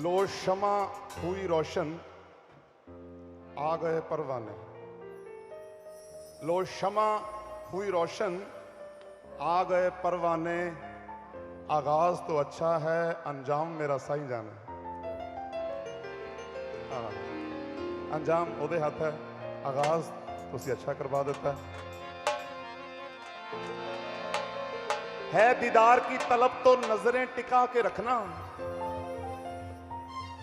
लो शमा हुई रोशन, आ गए परवाने। लो शमा हुई रोशन, आ गए परवाने। आगाज तो अच्छा है, अंजाम मेरा साईं जाने। हाँ, अंजाम ओदे हाथ है, आगाज तुसी अच्छा करवा देता है। दीदार की तलब तो नजरें टिका के रखना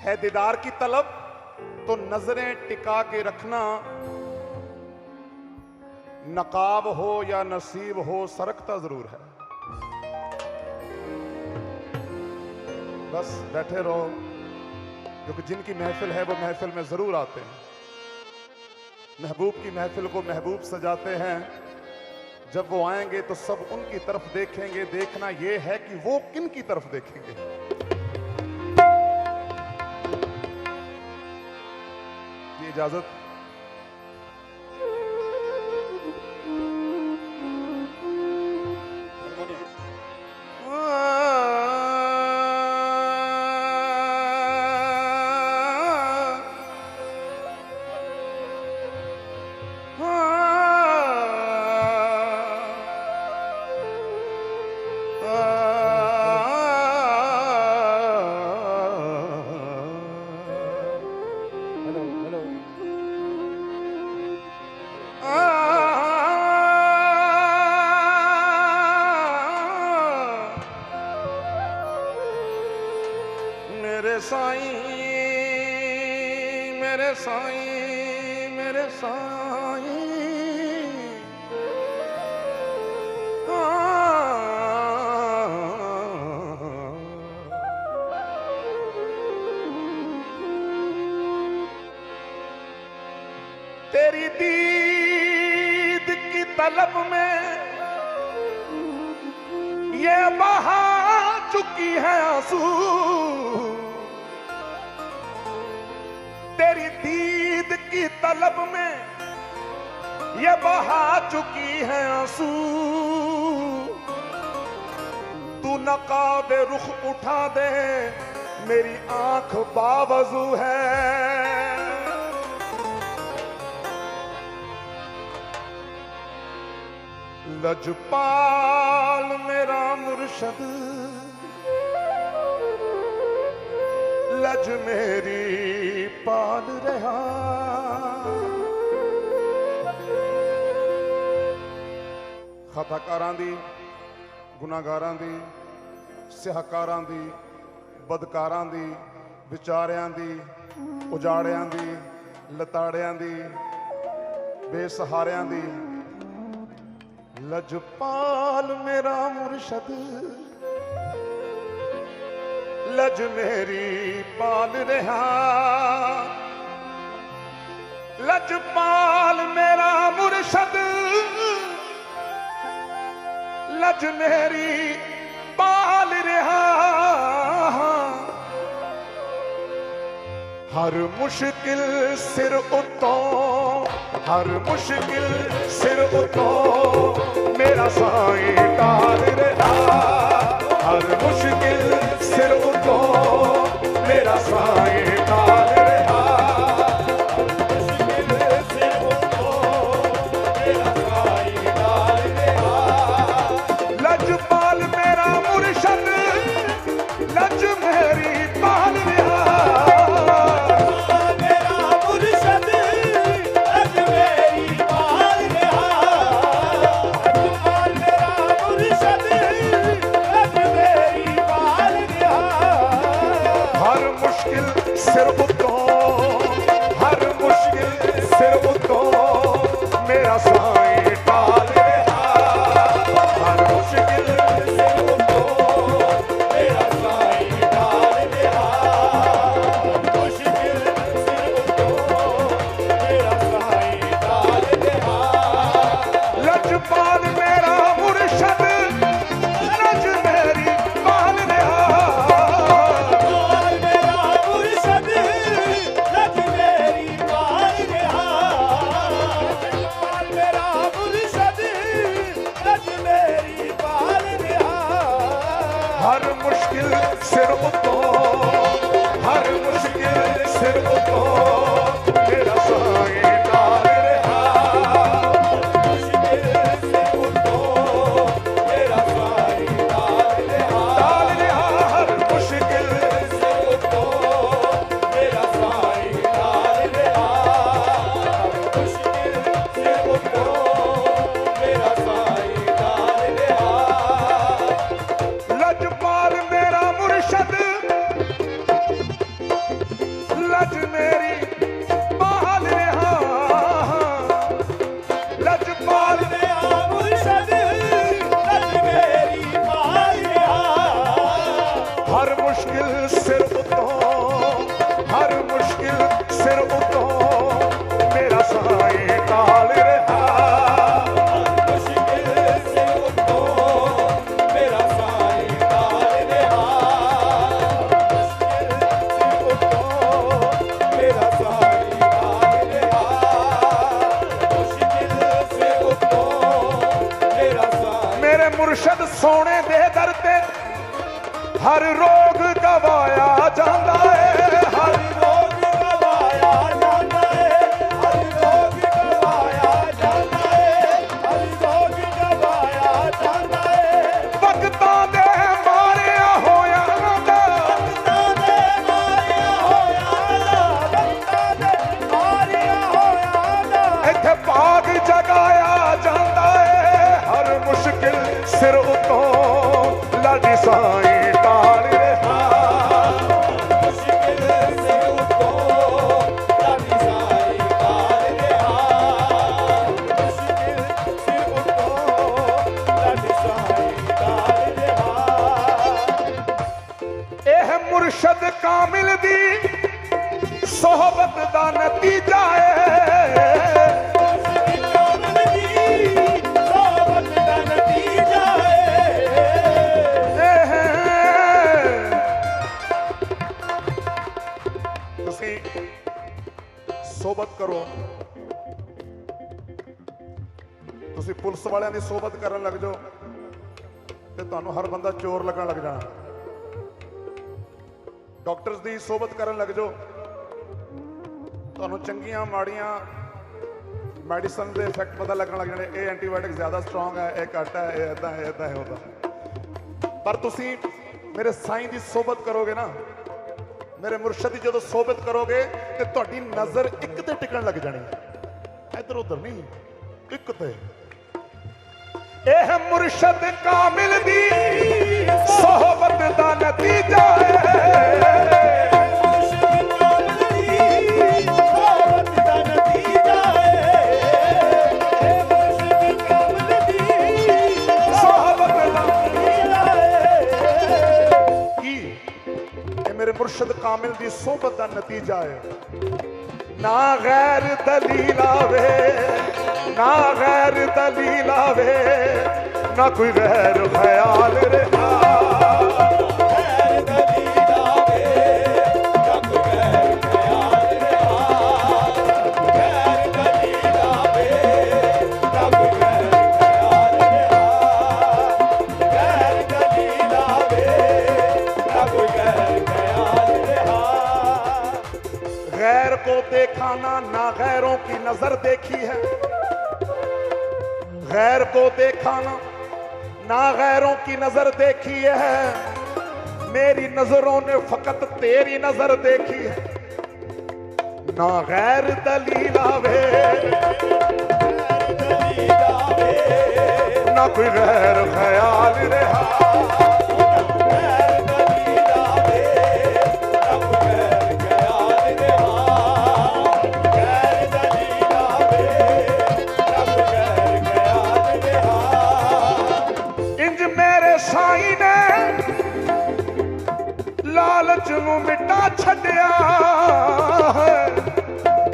है। दीदार की तलब तो नजरें टिका के रखना। नकाब हो या नसीब हो, सरकता जरूर है। बस बैठे रहो, क्योंकि जिनकी महफिल है वो महफिल में जरूर आते हैं। महबूब की महफिल को महबूब सजाते हैं। जब वो आएंगे तो सब उनकी तरफ देखेंगे। देखना ये है कि वो किन की तरफ देखेंगे। ये इजाजत। मेरे साईं, मेरे साईं, मेरे साईं, तेरी दीद की तलब में ये बहा चुकी है आंसू। तेरी दीद की तलब में ये बहा चुकी है आंसू। तू नकाब रुख उठा दे, मेरी आंख बावजू है। लजपाल मेरा मुर्शद, लज मेरी पाल रहा। खताकारां दी, गुनाहगारां दी, सिहकारां दी, बदकारां दी, विचारियां दी, उजाड़ियां दी, लताड़ियां दी, बेसहारियां दी। लजपाल मेरा मुर्शद, लज मेरी पाल रहा। लजपाल मेरा मुर्शद, लज मेरी पाल रहा। हर मुश्किल सिर उतों, हर मुश्किल सिर उतों मेरा साईं टाल रहा। हर मुश्किल सिर उतों मेरा साईं टाल रहा। हर मुश्किल सिर उतों मेरा साईं टाल रहा। लजपाल मेरा मुर्शद, लज मेरी पाल रहा। सिर उतों, हर मुश्किल सिर उतों मेरा साईं टाल रहा। हर मुश्किल सिर उतों मेरा साईं टाल रहा। मुश्किल सिर उतों मेरा साईं टाल रहा। लजपाल मेरा मुर्शद, लज मेरी पाल रहा। लज मेरी पाल रहा, लजपाल मुर्शद लज मेरी पाल रहा। हर मुश्किल सिर उतों, हर मुश्किल सिर उतों मेरा साईं टाल रहा। मुश्किल से उठो मेरा साईं टाल रहा। मुश्किल से उठो मेरा साईं। मेरे मुर्शद सोने दे दर ते हर रोग गवाया जाता है, हर रोग गवाया जाता है, हर रोग गवाया जाता है, हर रोग गवाया जाता है। वक्तां दे मारिया होया दा, वक्तां दे मारिया होया दा, वक्तां दे मारिया होया दा। इत्थे भाग जगाया जाता है। हर मुश्किल सिर उतों लाडी साईं टाल रहा। मुश्किल से उठो लाडी साईं टाल रहा। मुश्किल से उठो लाडी साईं टाल रहा। एह मुर्शद कामिल दी सोहबत दा नतीजा है। ਤੁਸੀਂ ਸੋਬਤ ਕਰੋ, ਤੁਸੀਂ ਪੁਲਿਸ ਵਾਲਿਆਂ ਦੀ ਸੋਬਤ ਕਰਨ ਲੱਗ ਜਾਓ ਤੇ ਤੁਹਾਨੂੰ ਹਰ ਬੰਦਾ ਚੋਰ ਲੱਗਣ ਲੱਗ ਜਾਣਾ। ਡਾਕਟਰਸ ਦੀ ਸੋਬਤ ਕਰਨ ਲੱਗ ਜਾਓ, ਤੁਹਾਨੂੰ ਚੰਗੀਆਂ ਮਾੜੀਆਂ ਮੈਡੀਸਨ ਦੇ ਇਫੈਕਟ ਪਤਾ ਲੱਗਣ ਲੱਗ ਜਾਣੇ। ਇਹ ਐਂਟੀਬਾਇਓਟਿਕ ਜ਼ਿਆਦਾ ਸਟਰੋਂਗ ਹੈ, ਇਹ ਘੱਟ ਹੈ, ਇਹ ਇਦਾਂ ਹੈ, ਇਦਾਂ ਹੈ, ਉਹਦਾ। ਪਰ ਤੁਸੀਂ ਮੇਰੇ ਸਾਈਂ ਦੀ ਸੋਬਤ ਕਰੋਗੇ ਨਾ, मेरे मुर्शद की जो सोबत करोगे तो तुहाडी नजर एक ते टिकन लग जानी, इधर उधर नहीं, एक ते। एह मुर्शद कामिल दी सोहबत दा नतीजा है। मुर्शद कामिल दी सोहबत दा नतीजा है। मुर्शद कामिल दी सोहबत दा नतीजा है। की ये मेरे मुर्शद कामिल दी सोहबत दा नतीजा है। ना गैर दलील आवे, ना गैर दलील आवे, ना कोई गैर ख्याल रहा। गैर दलील आवे, ना कोई गैर ख्याल रहा। गैर दलील आवे, ना कोई गैर ख्याल रहा। गैर दलील आवे, ना कोई गैर ख्याल रहा। गैर को देखा ना गैरों की नजर देखी है। गैर को देखा ना गैरों की नजर देखी है। मेरी नजरों ने फकत तेरी नजर देखी है। ना गैर दलील आवे, गैर दलील आवे, ना कोई गैर ख्याल रहा। गैर दलील आवे, ना कोई गैर ख्याल रहा। गैर दलील आवे, ना कोई गैर ख्याल रहा। इंज मेरे साईं ने लालच नूं मिटा छड्या है।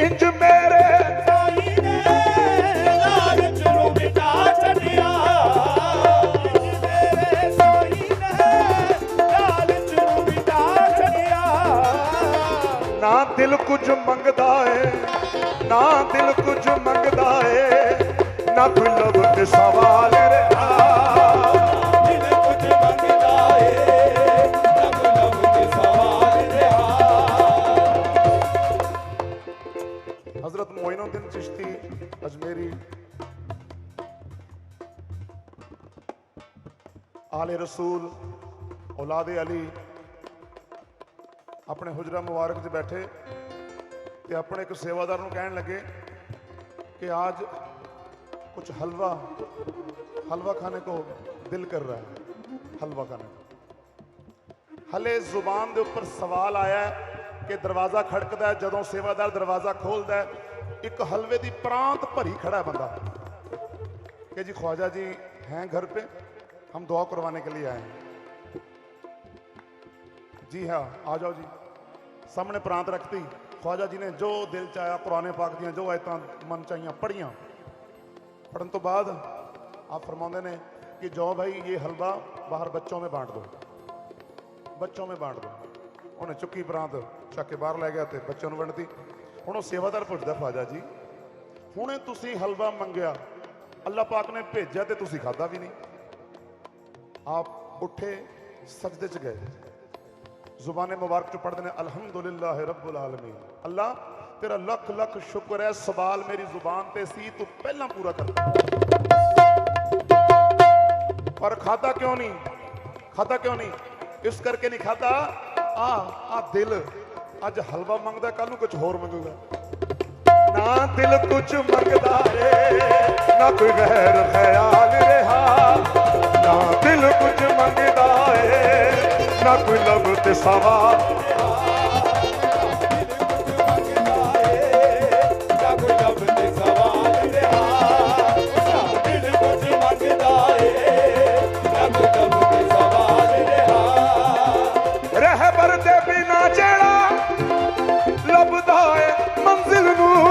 इंज मेरे साईं ने लालच नूं मिटा छड्या। मेरे साईं ने लालच नूं मिटा छड्या। ना दिल कुछ मंगदा है, ना दिल कुछ मंगदा है, ना कोई लब के सवाल रहा। दिल कुछ मंगदा है, ना कोई लब के सवाल रहा। हजरत मोइनुद्दीन चिश्ती अजमेरी आले रसूल औलादे अली अपने हुजरा मुबारक च बैठे ते अपने एक सेवादार नूं कहण लगे कि आज कुछ हलवा खाने को दिल कर रहा है, हलवा खाने को। हले जुबान के ऊपर सवाल आया है कि दरवाज़ा खड़कदा है, जदों सेवादार दरवाज़ा खोलता है, एक हलवे की प्रांत भरी खड़ा है बंदा कि जी ख्वाजा जी हैं घर पे, हम दुआ करवाने के लिए आए हैं। जी हाँ, आ जाओ जी। सामने प्रांत रखती, ख्वाजा जी ने जो दिल च आया कुरान पाक दियां जो आयतां मन चाहिए पढ़ियां। पढ़न तो बाद आप फरमाते ने कि जाओ भाई ये हलवा बाहर बच्चों में बांट दो, बच्चों में बांट दो। उन्हें चुकी प्रांत चक के बाहर लै गया तो बच्चों ने वंडती। हुण सेवादार पुछदा ख्वाजा जी हुणे तुसीं हलवा मंगया, अल्लाह पाक ने भेजा तो तुसीं खाधा भी नहीं। आप उठे सजदे च गए, जुबान मुबारक च पढ़ते हैं अल्हम्दुलिल्लाह रब्बुल आलमीन। अल्लाह तेरा लख लख शुक्र है, सवाल मेरी जुबान ते सी तू पहला पूरा कर, पर खाता क्यों नहीं, खाता क्यों नहीं? इस करके नहीं खाता आ दिल अज हलवा मंगदा, कल नूं कुछ होर मंगूगा। ना दिल कुछ मंगदा है ना कोई गैर ख्याल रहा, ना दिल कुछ मंगदा है ना कोई लब ते सवाल। रहबर दे बिना जेड़ा लभदा है मंजिल नूं,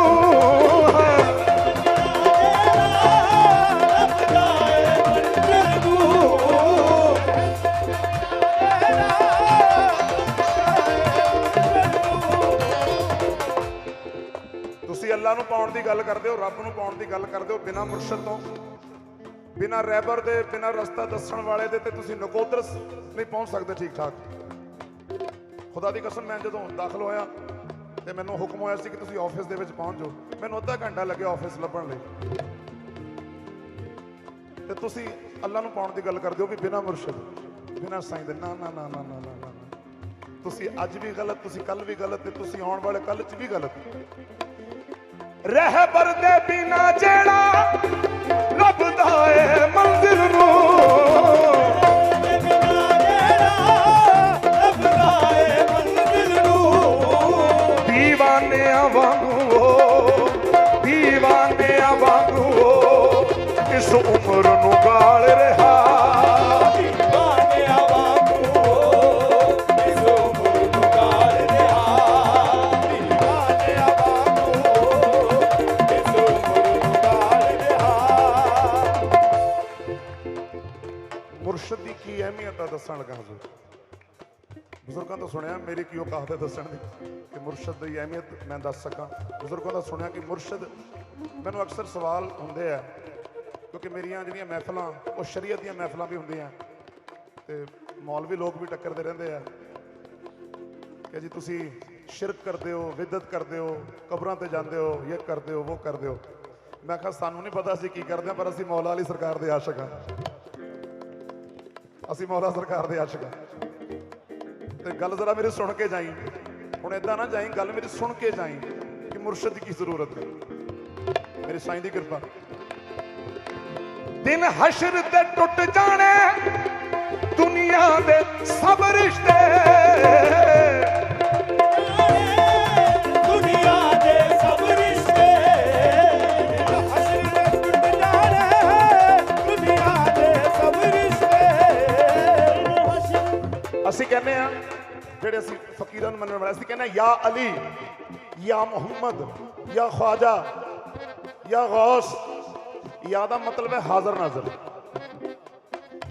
तुसी अल्लाह नूं पाउण दी गल करदे हो, रब नूं पाउण दी गल करदे हो, बिना मुर्शद तो, बिना रहबर दे, बिना रस्ता दसण वाले दे ते तुसी नकोदर नहीं पहुंच सकते ठीक ठाक। खुदा दी कसम मैं जदों दाखिल होया तो मैनूं हुक्म होया सी कि तुसी ऑफिस दे विच पहुंच जाओ, मैनूं अद्धा घंटा लगे ऑफिस लभण लई। ते तुसी अल्लाह नूं पाउण दी गल करदे हो कि बिना मुर्शद बिना साईं दे। ना ना ना ना ना ना ना, तुसी अज भी गलत, तुसी कल भी गलत, ते तुसी आउण वाले कल च भी गलत। रहबर दे बिना जेड़ा लभदा है मंजिल नूं, दीवाने वांगू इस उम्र नू गाल रहा, दीवाने वांगू इस उम्र नू गाल रहा, दीवाने वांगू इस उम्र नू गाल रहा। मुर्शद दी की अहमियत है दसन लगा हजूर। बुजुर्गों तो सुनिया, मेरी की औकात है दसन दी कि मुर्शद की अहमियत मैं दस सका। बुजुर्गों का सुनिया कि मुर्शद, मैनू अक्सर सवाल होंगे है क्योंकि मेरिया जिहड़ियां महफिलां वो शरीयत दी महफिलां भी होंदियां ते मौलवी लोग भी टक्करदे रहिंदे आ कि जी तुसी शिरक करते हो, विदत करते हो, कबरां ते जांदे हो, ये करते हो, वो करते हो। मैं कहा सानू नहीं पता असीं की करदे, पर असीं मौला अली सरकार दे आशिक हां, असीं मौला सरकार दे आशिक हां। ते गल जरा मेरी सुन के जाई, हुण इदां ना जाई, गल मेरी सुन के जाई कि मुर्शद की जरूरत है, मेरी साईं दी कृपा। दिन हशर ते टुट जाने दुनिया दे सब रिश्ते, दुनिया दे सब रिश्ते, हशर ते टुट जाने दुनिया दे सब रिश्ते। असीं कहने आ जेड़े असीं फकीरां नूं मनण वाले, असीं कहने या अली, या मुहम्मद, या ख्वाजा, या गौस। या दा मतलब है हाजर नाजर,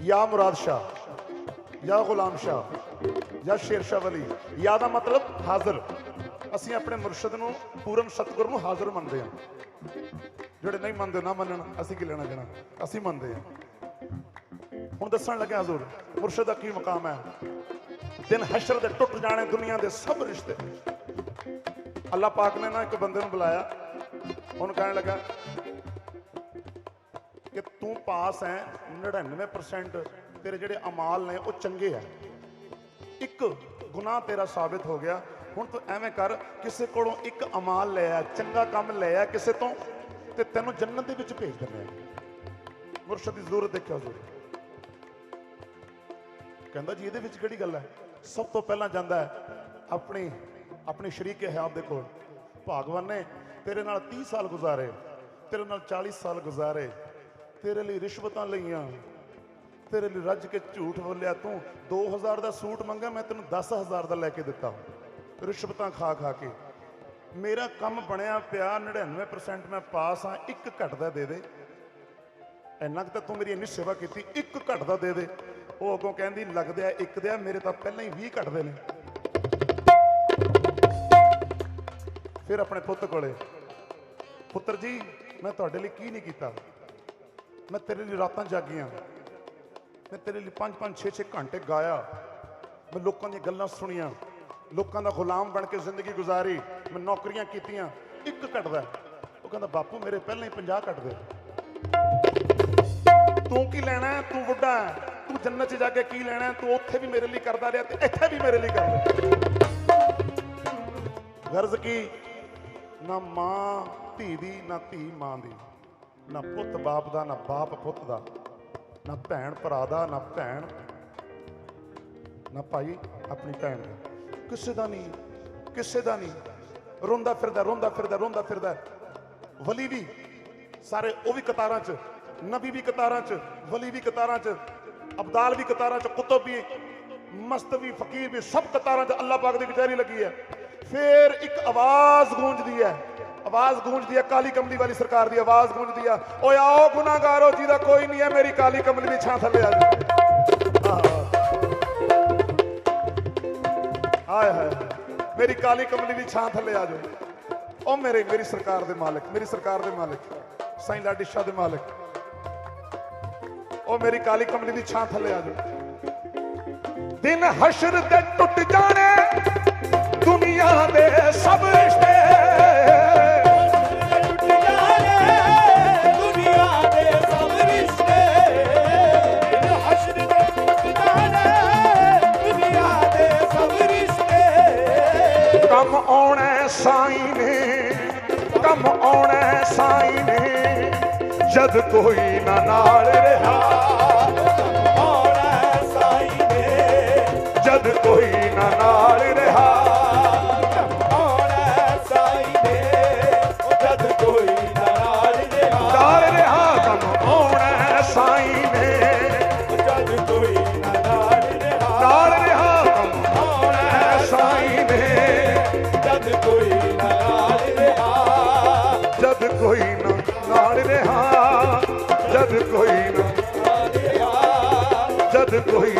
या मुराद शाह, या गुलाम शाह, या शेर शाह वली। या दा मतलब हाजर। असीं अपने मुर्शद नूं पूर्ण सतगुर नूं हाजर मनदे हां। जेड़े नहीं मनदे ना मनन, असीं की लेना देना, असीं मनदे हां। हुण दस्सण लगे हजूर मुर्शद दा की मकाम है। दिन हशर दे टुट जाने दुनिया दे सब रिश्ते। अल्लाह पाक ने ना एक बंदे नूं बुलाया, उन्होंने कहने लगा कि तू पास है 99% तेरे जेडे अमाल ने वो चंगे है, एक गुनाह तेरा साबित हो गया। हुण तू एवें कर, किसी कोलों एक अमाल लिया, चंगा काम लिया किसी तो, ते तैनूं जन्नत दे विच भेज दिंदे। मुर्शद दी जरूरत देखियो हजूर कहंदा जी इहदे विच किहड़ी गल है। सब तो पहला जांदा है अपनी अपने शरीके हयात देखो, भागवान ने तेरे नाल 30 साल गुजारे, तेरे नाल 40 साल गुजारे, तेरे लिए रिश्वतां लईयां, तेरे लिए रज के झूठ बोलिया, तू 2000 का सूट मंगा, मैं तेन 10,000 का लैके दिता, रिश्वतां खा खा के। मेरा काम बनया पिया 99% मैं पास हाँ, एक घटदा दे दे, इन्ना तो तू मेरी इन्नी सेवा की, एक घटदा दे दे। वो अगों कहंदी लगदा एक दे, मेरे तो पहले ही 20 घटदे ने। फिर अपने पुत्त कोले, पुत्र जी मैं तुहाडे लई की नहीं कीता, मैं तेरे लिए रातां जागियां, मैं तेरे लिए 5-5 6-6 घंटे गाया, मैं लोगों दी गल्लां सुनियां, लोगों का गुलाम बन के जिंदगी गुजारी, मैं नौकरियां कीतियां, एक घटदा। वो कहंदा बापू मेरे पहले ही 50 घट दे, तू की लेना है, तू बुढ़ा है, तू जन्नत च जाके की लेना है, तू उत्थे भी मेरे लिए करदा रहा ते इत्थे भी मेरे लिए कर ले। गर्ज की ना मां धी दी, ना धी मां दी, ना पुत बाप दा, ना बाप पुत दा, ना भैन भरा दा, ना भैन ना भाई अपनी भैन दा, किसे दा नहीं, किसे दा नहीं। रोंदा फिरदा रोंदा फिरदा रोंदा फिरदा, वली भी सारे वो भी कतारां च, नबी भी कतारां च, वली भी कतारां च, अब्दाल भी कतारां च, कुतुब भी, मस्त भी, फकीर भी, सब कतारां च अल्लाह पाक दी कचहरी लगी है। फिर एक आवाज गूंजदी है, आवाज गूंजदी है, काली कमली वाली सरकार दी आवाज गूंजदी है, ओए आओ गुनाहगारो जिहदा कोई नहीं है, मेरी काली कमली दी छां थल्ले आ जाओ। हाय हाय मेरी काली कमली दी छां थल्ले आ जाओ। ओ मेरी सरकार दे मालिक, मेरी सरकार दे मालिक, साईं लाडी शाह दे मालिक, ओ मेरी काली कमली दी छां थल्ले आ जाओ। दिन हशर ते टुट जाने दुनिया दे सब रिश्ते, टुट जाने दुनिया दे सब रिश्ते, हश्र दे टुट जाने दुनिया दे सब रिश्ते। कम आना साईं ने, कम आना साईं ने, जद कोई ना नाल रहा, आना साईं ने, जद कोई ना नाल रहा, आना साईं ने, जद कोई नाल रहा, नाल रहा। कम आना साईं ने, जद कोई नाल रहा, नाल रहा। कम आना साईं ने, जद कोई नाल रहा, जद कोई ना नाल रहा, जद कोई ना, जद कोई